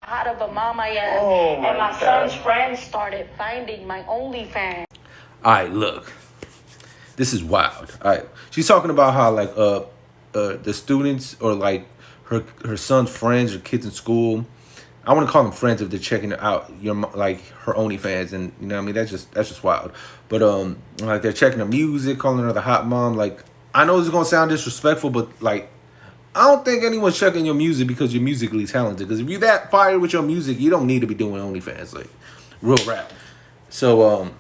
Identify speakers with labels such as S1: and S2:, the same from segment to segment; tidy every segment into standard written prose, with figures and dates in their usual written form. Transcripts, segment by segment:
S1: hot of a mom I am. And my son's friends started finding my OnlyFans.
S2: All right, look, this is wild. All right, she's talking about how like the students or like her son's friends or kids in school. I want to call them friends if they're checking out like her OnlyFans, and you know what I mean, that's just wild. But like they're checking her music, calling her the hot mom. Like I know this is gonna sound disrespectful, but like I don't think anyone's checking your music because you're musically talented. Because if you're that fire with your music, you don't need to be doing OnlyFans, like real rap. So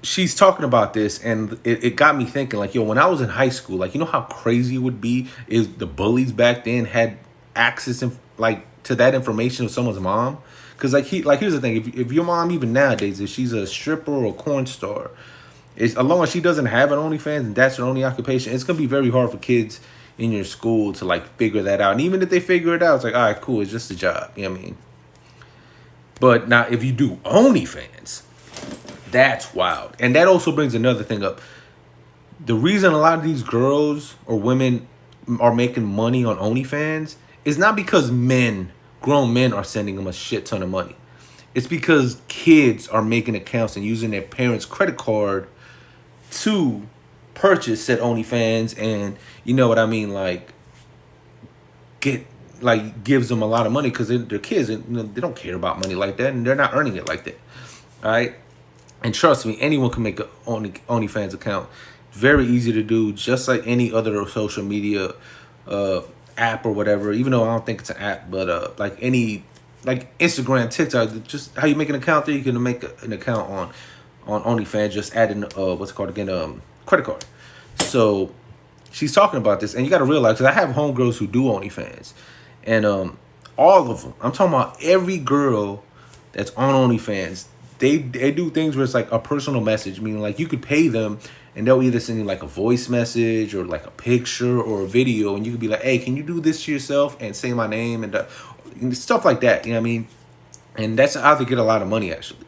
S2: she's talking about this, and it got me thinking, like, yo, when I was in high school, like, you know how crazy it would be if the bullies back then had access like to that information of someone's mom. Because like here's the thing, if your mom, even nowadays, if she's a stripper or a porn star, as long as she doesn't have an OnlyFans and that's her only occupation, it's gonna be very hard for kids in your school to like figure that out. And even if they figure it out, it's like, all right, cool, it's just a job. You know what I mean? But now if you do OnlyFans, that's wild. And that also brings another thing up. The reason a lot of these girls or women are making money on OnlyFans is not because grown men are sending them a shit ton of money. It's because kids are making accounts and using their parents' credit card to purchase said OnlyFans, and you know what I mean, like gives them a lot of money because they're kids and you know, they don't care about money like that, and they're not earning it like that. All right, and trust me, anyone can make an OnlyFans account. Very easy to do, just like any other social media app or whatever. Even though I don't think it's an app, but like Instagram, TikTok, just how you make an account there, you can make an account on OnlyFans. Just add in what's it called again, credit card. So she's talking about this, and you got to realize, because I have homegirls who do OnlyFans, and all of them, I'm talking about every girl that's on OnlyFans, they do things where it's like a personal message, meaning like you could pay them and they'll either send you like a voice message or like a picture or a video, and you could be like, hey, can you do this to yourself and say my name and stuff like that, you know what I mean? And that's how they get a lot of money, actually.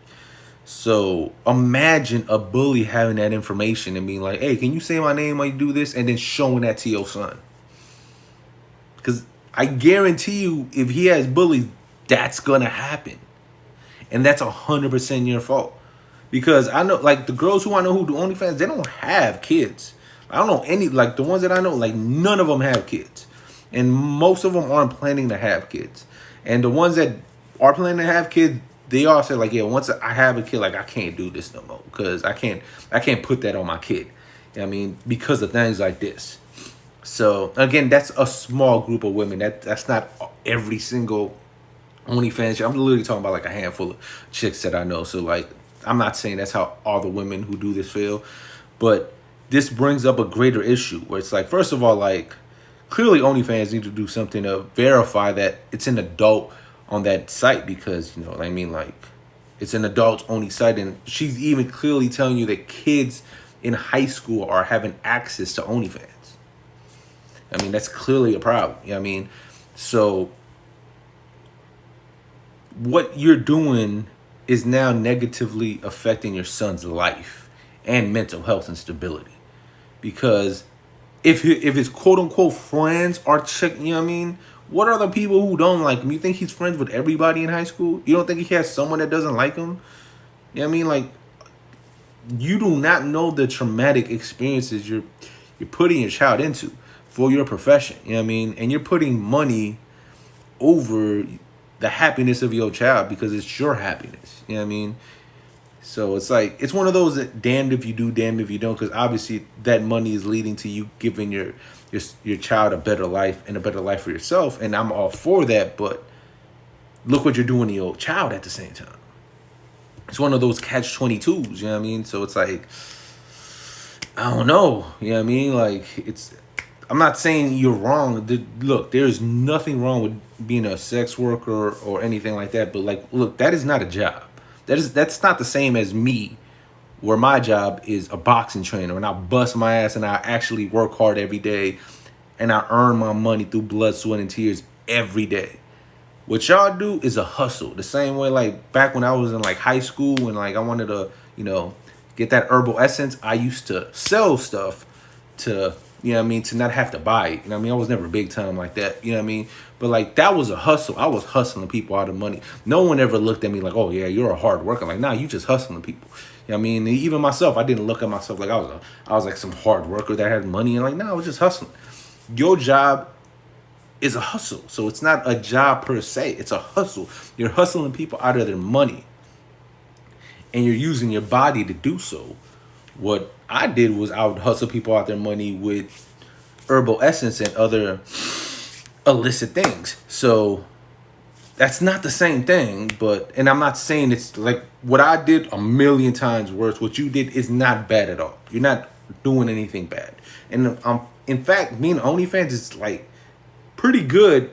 S2: So imagine a bully having that information and being like, hey, can you say my name while you do this, and then showing that to your son. Because I guarantee you, if he has bullies, that's gonna happen. And that's 100% your fault. Because I know, like, the girls who I know who do OnlyFans, they don't have kids. I don't know any, like, the ones that I know, like, none of them have kids. And most of them aren't planning to have kids. And the ones that are planning to have kids, they all say, like, yeah, once I have a kid, like, I can't do this no more. Because I can't put that on my kid. You know what I mean? Because of things like this. So, again, that's a small group of women. That's not every single OnlyFans. I'm literally talking about, like, a handful of chicks that I know. So, like, I'm not saying that's how all the women who do this feel, but this brings up a greater issue where it's like, first of all, like, clearly OnlyFans need to do something to verify that it's an adult on that site, because, you know what I mean, like, it's an adult only site, and she's even clearly telling you that kids in high school are having access to OnlyFans. I mean, that's clearly a problem. You know what I mean? So what you're doing is now negatively affecting your son's life and mental health and stability. Because if his quote unquote friends are checking, you know what I mean? What are the people who don't like him? You think he's friends with everybody in high school? You don't think he has someone that doesn't like him? You know what I mean? Like, you do not know the traumatic experiences you're putting your child into for your profession. You know what I mean? And you're putting money over the happiness of your child because it's your happiness. You know what I mean? So it's like, it's one of those that damned if you do, damned if you don't, because obviously that money is leading to you giving your child a better life and a better life for yourself. And I'm all for that, but look what you're doing to your child at the same time. It's one of those catch-22s, you know what I mean? So it's like, I don't know, you know what I mean? Like, I'm not saying you're wrong. Look, there's nothing wrong with being a sex worker or anything like that. But like, look, that is not a job. That's not the same as me, where my job is a boxing trainer and I bust my ass and I actually work hard every day and I earn my money through blood, sweat, and tears every day. What y'all do is a hustle. The same way, like, back when I was in like high school and like I wanted to, you know, get that herbal essence, I used to sell stuff to You know what I mean? To not have to buy it. You know what I mean? I was never big time like that. You know what I mean? But like that was a hustle. I was hustling people out of money. No one ever looked at me like, oh yeah, you're a hard worker. Like, nah, you just hustling people. You know what I mean? And even myself, I didn't look at myself like I was like some hard worker that had money and like, no, I was just hustling. Your job is a hustle. So it's not a job per se. It's a hustle. You're hustling people out of their money. And you're using your body to do so. What I did was I would hustle people out their money with herbal essence and other illicit things. So that's not the same thing, and I'm not saying it's like what I did a million times worse. What you did is not bad at all. You're not doing anything bad. And in fact, being OnlyFans is like pretty good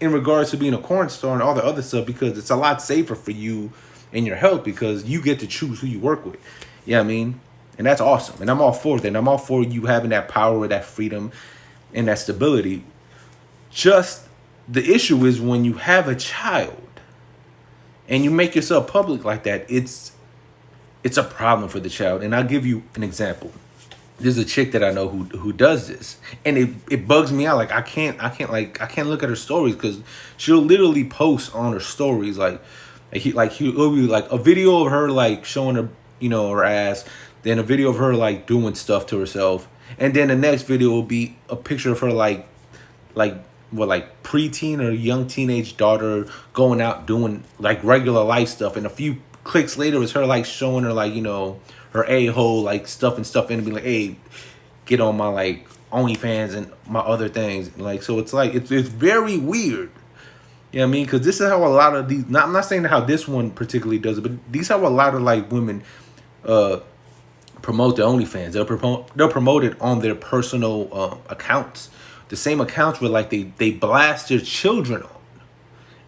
S2: in regards to being a corn store and all the other stuff, because it's a lot safer for you and your health because you get to choose who you work with. You know what I mean? And that's awesome. And I'm all for that. And I'm all for you having that power, that freedom, and that stability. Just the issue is when you have a child and you make yourself public like that, it's a problem for the child. And I'll give you an example. There's a chick that I know who does this, and it bugs me out. Like I can't look at her stories because she'll literally post on her stories he'll be like a video of her like showing her, you know, her ass, then a video of her like doing stuff to herself, and then the next video will be a picture of her like preteen or young teenage daughter going out doing like regular life stuff, and a few clicks later it's her like showing her like, you know, her a-hole like stuff and be like, hey, get on my like OnlyFans and my other things. Like, so it's like it's very weird. You know what I mean? Because this is how a lot of these, I'm not saying how this one particularly does it, but these how a lot of like women promote their OnlyFans. They'll promote it on their personal accounts. The same accounts where like they blast their children on.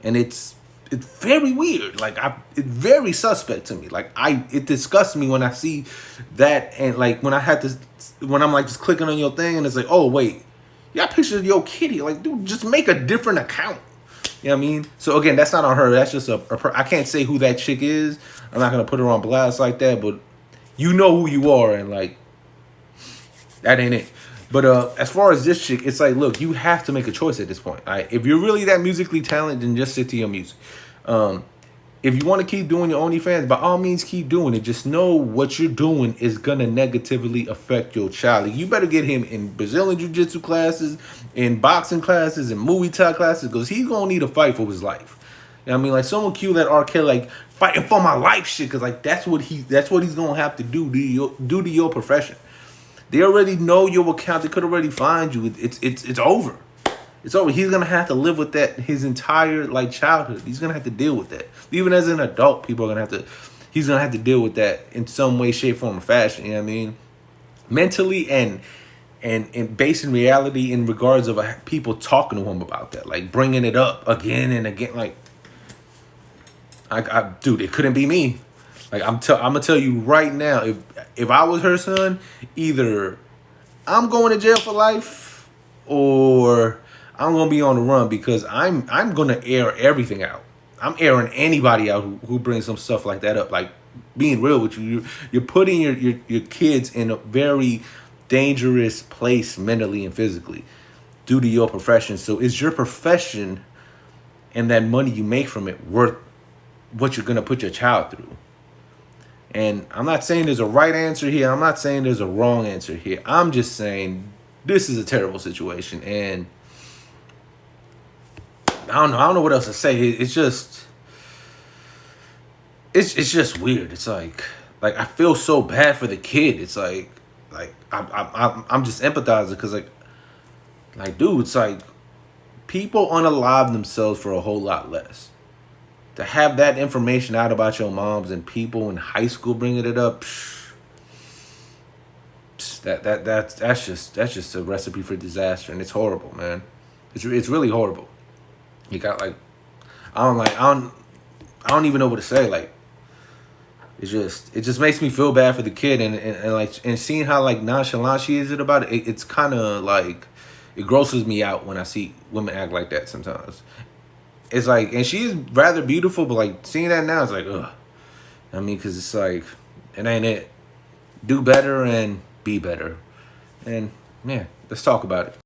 S2: And it's very weird. Like it's very suspect to me. Like it disgusts me when I see that, and like when I'm like just clicking on your thing and it's like, oh wait, you got pictures of your kitty. Like, dude, just make a different account. You know what I mean? So again, that's not on her. That's just I can't say who that chick is. I'm not gonna put her on blast like that, but you know who you are, and like that ain't it. But as far as this chick, it's like, look, you have to make a choice at this point. All right? If you're really that musically talented, then just stick to your music. If you want to keep doing your OnlyFans, by all means, keep doing it. Just know what you're doing is going to negatively affect your child. Like, you better get him in Brazilian Jiu-Jitsu classes, in boxing classes, and Muay Thai classes, because he's going to need a fight for his life. You know what I mean? Like, someone cue that R. Kelly, like, fighting for my life shit, because, like, that's what he's going to have to do to your profession. They already know your account. They could already find you. It's over. It's over. He's gonna have to live with that his entire like childhood. He's gonna have to deal with that. Even as an adult, people are gonna have to. He's gonna have to deal with that in some way, shape, form, or fashion. You know what I mean? Mentally and based in reality in regards of people talking to him about that, like bringing it up again and again. Like, dude, it couldn't be me. Like I'm gonna tell you right now, if I was her son, either I'm going to jail for life or I'm gonna be on the run, because I'm gonna air everything out. I'm airing anybody out who brings some stuff like that up. Like, being real with you, you're putting your kids in a very dangerous place mentally and physically due to your profession. So is your profession and that money you make from it worth what you're gonna put your child through? And I'm not saying there's a right answer here. I'm not saying there's a wrong answer here. I'm just saying this is a terrible situation. And I don't know what else to say. It's just weird. It's like I feel so bad for the kid. It's like I'm just empathizing, because like dude, it's like people unalive themselves for a whole lot less. To have that information out about your moms and people in high school bringing it up, that's just a recipe for disaster, and it's horrible, man. It's really horrible. You got like I don't even know what to say. Like, it just makes me feel bad for the kid, and seeing how like nonchalant she is about it. It's kind of like, it grosses me out when I see women act like that sometimes. It's like, and she is rather beautiful, but like seeing that now, it's like, ugh. I mean, because it's like, it ain't it. Do better and be better. And yeah, Let's talk about it.